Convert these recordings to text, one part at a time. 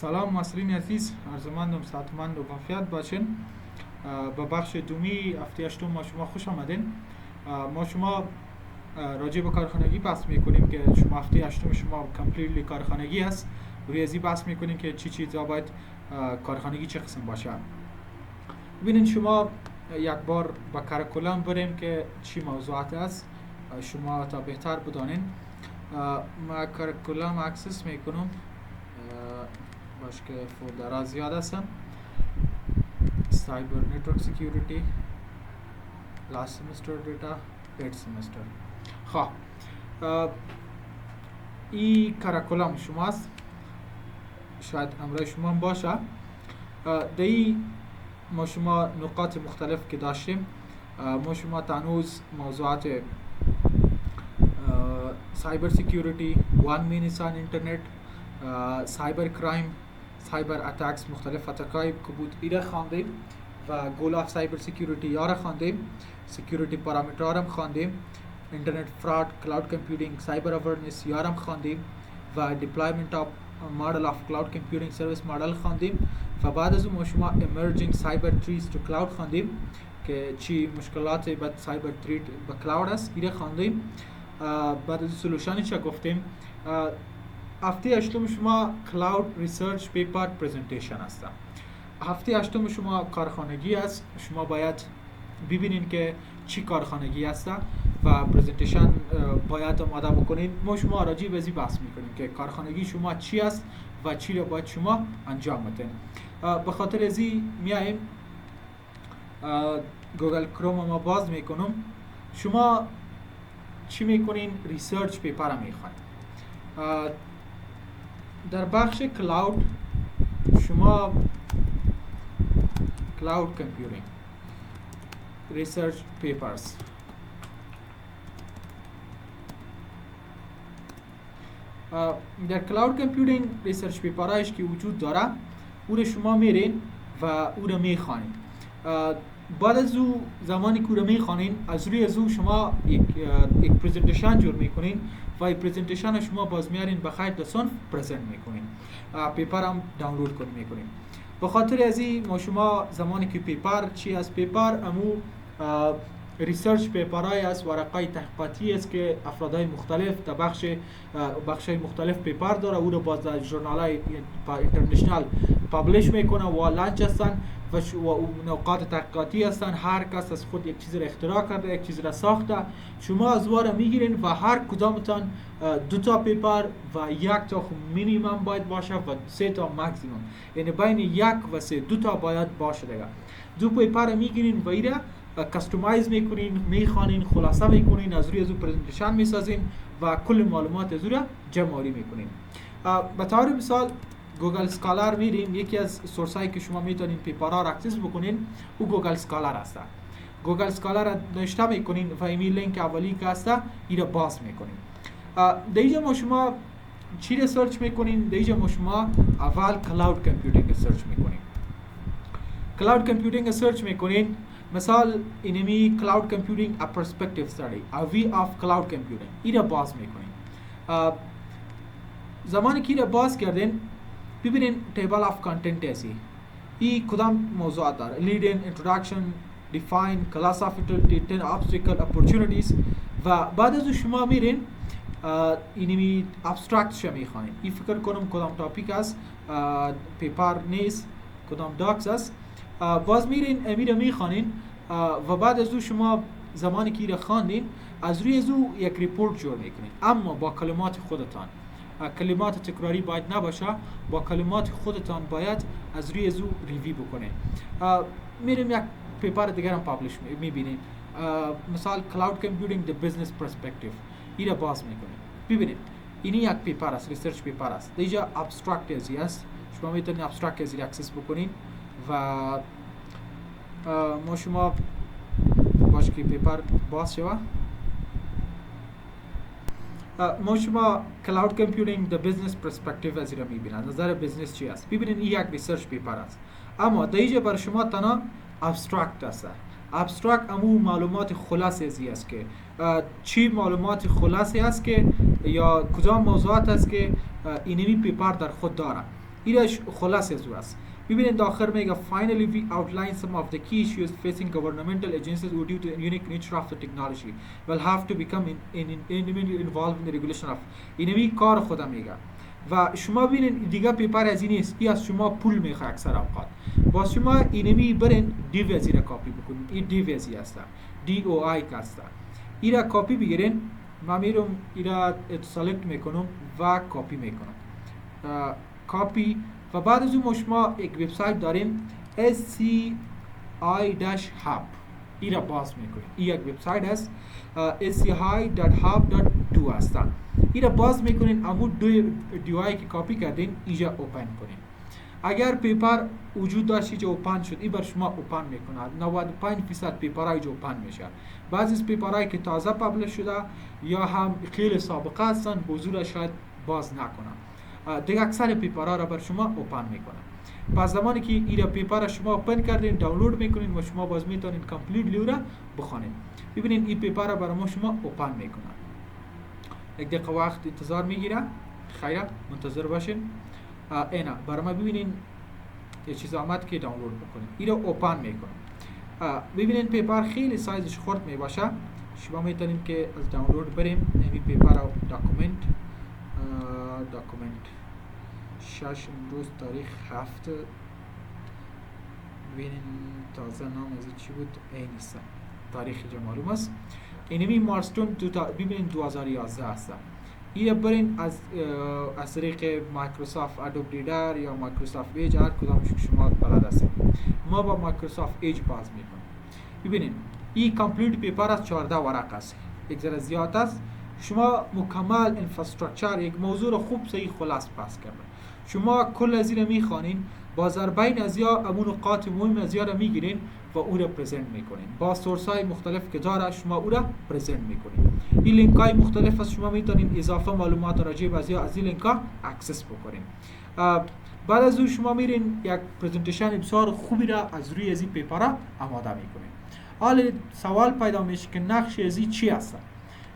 سلام مسئولین عزیز، ارجمندم سعادتمند و عافیت باشین. به بخش دومی هفته هشتم ما شما خوش آمدین. ما شما راجع به کارخانگی بحث میکنیم که شما هفته هشتم شما کامپلیتلی کارخانگی است. روی ازی بحث میکنیم که چی چیزا باید کارخانگی چه قسم باشه. ببینید شما یک بار با کارکولم بریم که چی موضوعات است شما تا بهتر بدانین. ما کارکولم اکسس میکنم باش که فولدرها زیاد هستن. سایبر نتورک سکیوریتی، لاست سمستر دیتا، 8 سمستر. خب این کارکولم شماست، شاید همراه شما هم باشه. دی ما شما نقاط مختلف که داشتیم، ما شما تنوز موضوعات سایبر سکیوریتی، وان مینیسان اینترنت، سایبر کرایم، سایبر اتاکس، مختلف اتاکای که بود ایره خواندیم و گول آف سایبر سکیوریتی یاره خواندیم، سکیوریتی پارامتر هم خواندیم، اینترنت فراد، کلاود کمپیوتینگ، سایبر اورنس یارم خواندیم و دیپلایمنت آف مدل آف کلاود کمپیوتینگ سرویس مدل خواندیم و بعد از اون شما امرجینگ سایبر تریز تو کلاود خواندیم که چی مشکلات با سایبر تریت با کلاود است ایره خواندیم. بعد از سولوشنی چه گفتیم. هفته هشتم شما کلاود ریسرچ پیپر پرزنتیشن است. هفته هشتم شما کارخانگی است. شما باید ببینین که چی کارخانگی است و پرزنتیشن باید آماده بکنین. ما شما راجع به این بحث میکنیم که کارخانگی شما چی است و چی را باید شما انجام بدین. به خاطر از این میایم گوگل کروم ما باز میکنم. شما چی میکنین؟ ریسرچ پیپر میخواین. در بخش کلاود شما کلاود کمپیوتینگ ریسرچ پیپرز در کلاود کمپیوتینگ ریسرچ پیپرهایش که وجود داره او رو شما میرین و او رو میخوانین. بعد از او زمانی که او رو میخوانین از روی از او شما یک پرزنتیشن جور میکنین و این پرزنتیشن شما باز میارین بخیر دستان پرزنت میکنین، پیپر هم دانلود کنین میکنین. به خاطر از این ما شما زمانی که پیپر چی از پیپر امو ریسرچ پیپرهای است، ورقای تحقیقاتی است که افرادهای مختلف در بخشای مختلف پیپر داره، او رو باز در ژورنال‌های اینترنشنال پابلش میکنه و لانچ هستن و نقاط تحقیقاتی هستن. هر کس از خود یک چیز را اختراع کرده، یک چیز را ساخته. شما از واره میگیرین و هر کدامتان 2 پیپر و 1 تا مینیمم باید باشه و 3 تا ماکسیمم، یعنی بین 1 و 3 2 باید باشه دیگه. 2 پیپر میگیرین و ایره کستومایز میکنین، میخوانین، خلاصه میکنین، از روی از پرزنتیشن میسازین و کل معلومات از رو جمع آوری میکنین. به طور مثال گوگل اسکالر میریم، یکی از سورس هایی که شما میتونین پیپرها را اکسس بکنین او گوگل اسکالر هست. گوگل اسکالر را نوشته میکنین و ایمیل لینک اولی که هست ایره باز میکنین. دیجا ما شما چی ریسرچ میکنین؟ دیجا ما شما اول کلاود کمپیوتینگ سرچ میکنین. کلاود کمپیوتینگ سرچ میکنین. مثال اینمی کلاود کمپیوتینگ ا پرسپکتیو استادی، ا وی آف کلاود کمپیوتینگ ایره باز میکنین. زمانی که ایره باز کردین ببینین تیبل آف کانتنت هستی. ای کدام موضوعات داره؟ لیدین، انتروداکشن، دیفاین، کلاس آف یوتیلیتی، 10 obstacle opportunities و بعد از شما میرین اینمی ابسترکت شما میخوانین. ای فکر کنم کدام تاپیک است، پیپر نیست، کدام داکس است. باز میرین امیر میخوانین و بعد از شما زمانی که ایره خواندین از روی از یک ریپورت جور میکنین، اما با کلمات خودتان. کلمات تکراری باید نباشه، با کلمات خودتان باید از روی از ریویو بکنین. میریم یک پیپر دیگر هم پابلش میبینین، مثال کلاود کمپیوتینگ the business perspective ایره باز میکنین. ببینید اینی یک پیپر است، ریسرچ پیپر است. دیجا ابسترکت ازی است، شما میتونید ابسترکت ازی اکسس بکنین و ما شما باشه که پیپر باز شوه. ما شما کلاود کمپیوتینگ د بیزنس پرسپکتیو از را میبینید، نظر بیزنس چی است. ببینید این یک ریسرچ پیپر است، اما دیگه بر شما تنها ابسترکت است. ابسترکت امو معلومات خلاصه ازی است که چی معلومات خلاصه است که یا کدام موضوعات است که اینمی پیپر در خود داره. ایرش خلاصه از او است. ببینید داخل میگه finally we outline some of the key issues facing governmental agencies who due to the unique nature of the technology will have to become involved in the regulation of اینمی کار خودم میگه. و شما ببینید دیگه پیپر از این است، این از شما پول میخواد اکثر اوقات. باز شما اینمی برین دیو از این کاپی بکنید. این دیو از این است، دی او آی که است. این را کاپی بگیرین، من میرم این را سلکت میکنم و کاپی میکنم. کاپی و بعد از اون شما یک وبسایت داریم sci-hub، این را باز میکنیم. این یک وبسایت است sci-hub.do است. این را باز میکنین، امو دو دیوایی که کاپی کردین اینجا اوپن کنین. اگر پیپر وجود داشتی که اوپن شد، این بر شما اوپن میکنه. 95% پیپرهای جو اوپن میشه. بعضی از پیپرهایی که تازه پابلش شده یا هم خیلی سابقه هستن بزرگ شاید باز نکنن. دیگه اکثر پیپرها را بر شما اوپن میکنه. پس زمانی که این پیپر شما اوپن کردین دانلود میکنین و شما باز میتونین کامپلیتلی او را بخونین. ببینین این پیپر را برای شما اوپن میکنه. یک دقیقه وقت انتظار میگیره. خیره منتظر باشین. اینا برای ما ببینین یه چیز آمد که دانلود بکنین. این را اوپن میکنه. ببینین پیپر خیلی سایزش خرد میباشه. شما میتونین که از دانلود بریم این پیپر را داکومنت 6 امروز تاریخ 7 ببینین تازه نام از چی بود این نیست، تاریخ جا معلوم است. اینمی مارستون ببینین 2011 است. این برین از طریق مایکروسافت ادوب ریدر یا مایکروسافت ایج هر کدامش شما بلد هستید. ما با مایکروسافت ایج باز میکنیم. ببینین این کامپلیت پیپر از 14 ورق است، یک ذره زیاد است. شما مکمل انفراستراکچر یک موضوع رو خوب صحیح خلاص پس کردن. شما کل از این میخوانین، با ضربین از یا امون نقاط مهم از یا را میگیرین و او را پرزنت میکنین. با سورس های مختلف که داره شما او را پرزنت میکنین. این لینک های مختلف از شما میتونین اضافه معلومات راجع به از این لینک ها اکسس بکنین. بعد از اون شما میرین یک پرزنتیشن بسیار خوبی را از روی از این پیپر آماده میکنین. حالا سوال پیدا میشه که نقش از این چی هست؟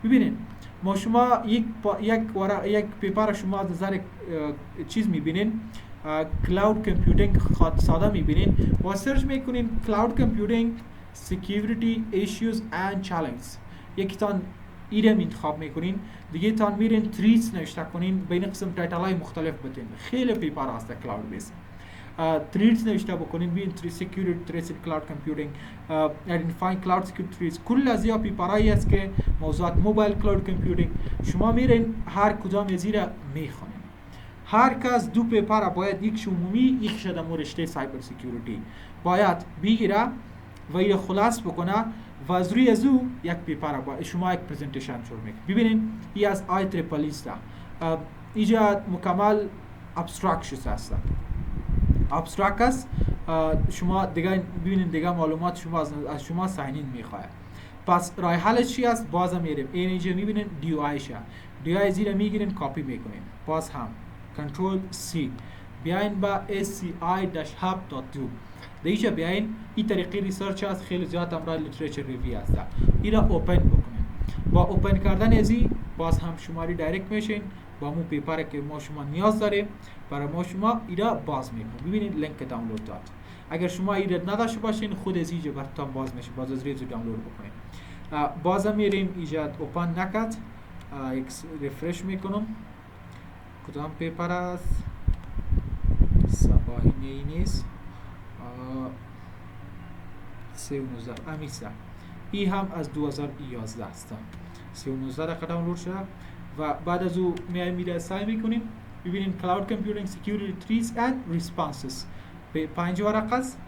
ببینین ما شما یک پیپر شما از نظر چیز میبینین، کلاود کمپیوتینگ ساده میبینین و سرچ میکنین کلاود کمپیوتینگ سکیوریتی ایشوز اند چالنج. یکی تان ایرم انتخاب میکنین، دیگه تان میرین تریس نوشته کنین، بین قسم تایتل های مختلف بتین. خیلی پیپر هست کلاود بیس. تریس نوشته بکنین بین سکیوریتی تریس کلاود کمپیوتینگ، ایدنتیفاینگ کلاود سکیوریتی تریس. کل از یا پیپرایی است که موضوعات موبایل کلاود کمپیوتینگ شما میرین هر کدام از اینا میخونین. هر کس دو پیپر باید یک عمومی یک شده رشته سایبر سکیوریتی باید بگیره و این خلاص بکنه و از روی از او یک پیپر با شما یک پرزنتیشن شروع میکنه. ببینین این از آی تریپل است. اینجا مکمل ابسترکشن است. ابسترکت است. شما دیگه ببینین دیگه معلومات شما از شما ساینین میخواد. پس راه حلش چی است؟ بازم میریم اینجا میبینین دی او آی شه. دی آی زیر میگیرین کپی میکنین. باز هم کنترل سی بیاین با sci-hub.do دیگه بیاین این طریقه ریسرچ است. خیلی زیاد امرای لیتریچر ریویو است. این را اوپن بکنین. با اوپن کردن ازی باز هم شماری دایرکت میشین با مو پیپر که ما شما نیاز داریم برای ما شما این را باز میکنین. ببینید لینک دانلود داد. اگر شما این را نداشته باشین خود از اینجا براتون باز میشه. باز از ریز دانلود بکنین. بازم میریم ایجاد اوپن نکرد. یک ریفرش میکنم. کدام پیپر است؟ صباحی نیست. 319 امیسا. این هم از 2011 است. 319 را دانلود شده و بعد از او میره سعی میکنیم. ببینیم کلاود کمپیوتینگ سکیوریتی تریس اند ریسپانسز 5 ورق است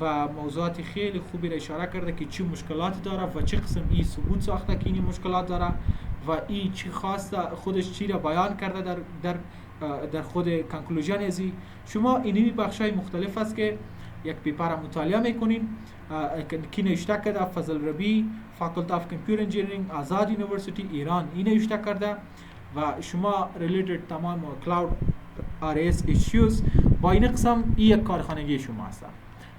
و موضوعات خیلی خوبی را اشاره کرده که چه مشکلاتی داره و چه قسم این ثبوت ساخته که این مشکلات داره و این چی خواسته خودش چی را بیان کرده در خود کانکلوژن ازی. شما اینمی بخشای مختلف است که یک پیپر مطالعه میکنین که نوشته کرده فضل ربی فاکولتی آف کامپیوتر انجینیرینگ آزاد یونیورسیتی ایران این نوشته کرده و شما ریلیتد تمام کلاود آر اس ایشوز با این قسم یک کارخانگی شما است.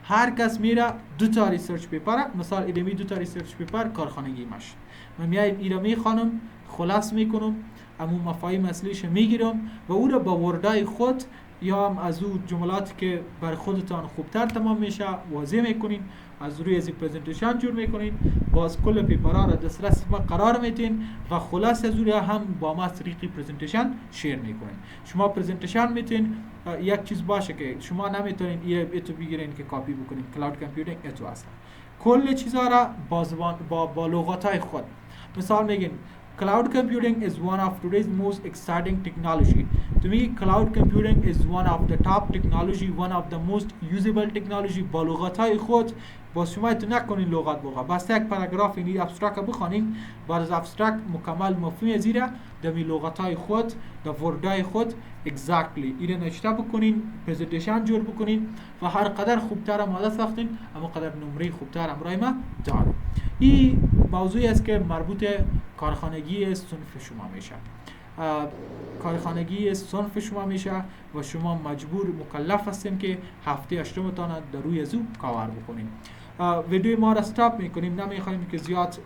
هر کس میره دو تا ریسرچ پیپر مثلا ایدمی دو تا ریسرچ پیپر کارخانگی ماش من میایم اینا میخوانم خلاص میکنم اما مفاهیم اصلیش میگیرم و او را با وردای خود یا هم از اون جملاتی که بر خودتان خوبتر تمام میشه واضح میکنین، از روی از پرزنتیشن جور میکنین، باز کل پیپرها را دسترس ما قرار میدین و خلاص از روی هم با ما طریقی پرزنتیشن شیر میکنین. شما پرزنتیشن میتین یک چیز باشه که شما نمیتونین ایتو بگیرین که کاپی بکنین، کلاود کامپیوتینگ اتو اصلا کل چیزها را با لغاتای خود. مثال میگین cloud computing is one of today's most exciting technology. To me, cloud computing is one of the top technology, one of the most usable technology. با لغات‌های خود باز شما تو نکنین لغات بخوا، بس یک پاراگراف این ابسترکت بخوانین، بعد از ابسترکت مکمل مفهوم زیره دمی لغات‌های خود، د وردای خود exactly ایره نشته بکنین، پرزنتیشن جور بکنین و هر قدر خوبتر آماده ساختین اما قدر نمره خوبتر امرای ما داره. این موضوعی است که مربوط کارخانگی صنف شما میشه. کارخانگی صنف شما میشه و شما مجبور مکلف هستین که هفته هشتمتان در روی زو کار بکنین. ویدیو ما را استاپ میکنیم، نمیخوایم که زیاد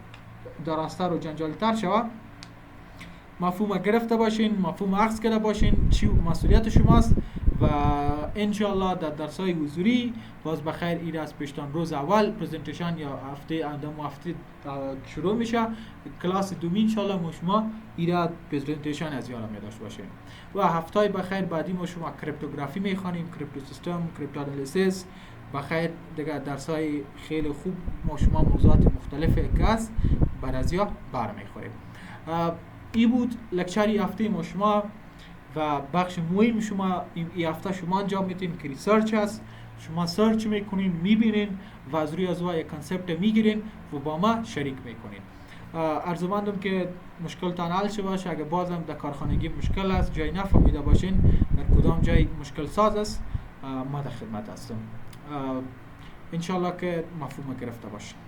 دراستر و جنجالی تر شود. مفهوم گرفته باشین، مفهوم اخذ کرده باشین، چی مسئولیت شماست و انشاءالله در درسای حضوری باز بخیر ایره از پیشتان روز اول پرزنتیشن یا هفته شروع میشه، کلاس دومی انشاءالله ما شما ایره پرزنتیشن از یادم داشته باشین و هفته بخیر بعدی ما شما کریپتوگرافی میخوانیم، کریپتو سیستم، کریپتو انالیسیس بخیر دیگه درسای خیلی خوب ما شما موضوعات مختلفی که است بر از یا برمیخوریم. ای بود لکچری هفته ما شما و بخش مهم شما این هفته شما انجام میدین که ریسرچ هست. شما سرچ میکنین، میبینین و از روی از یک کانسپت میگیرین و با ما شریک میکنین. ارزمندم که مشکل تان حل شده باشه، اگه بازم در کارخانگی مشکل است، جای نفهمیده باشین در کدام جای مشکل ساز است، ما در خدمت هستم. انشالله که مفهوم گرفته باشین.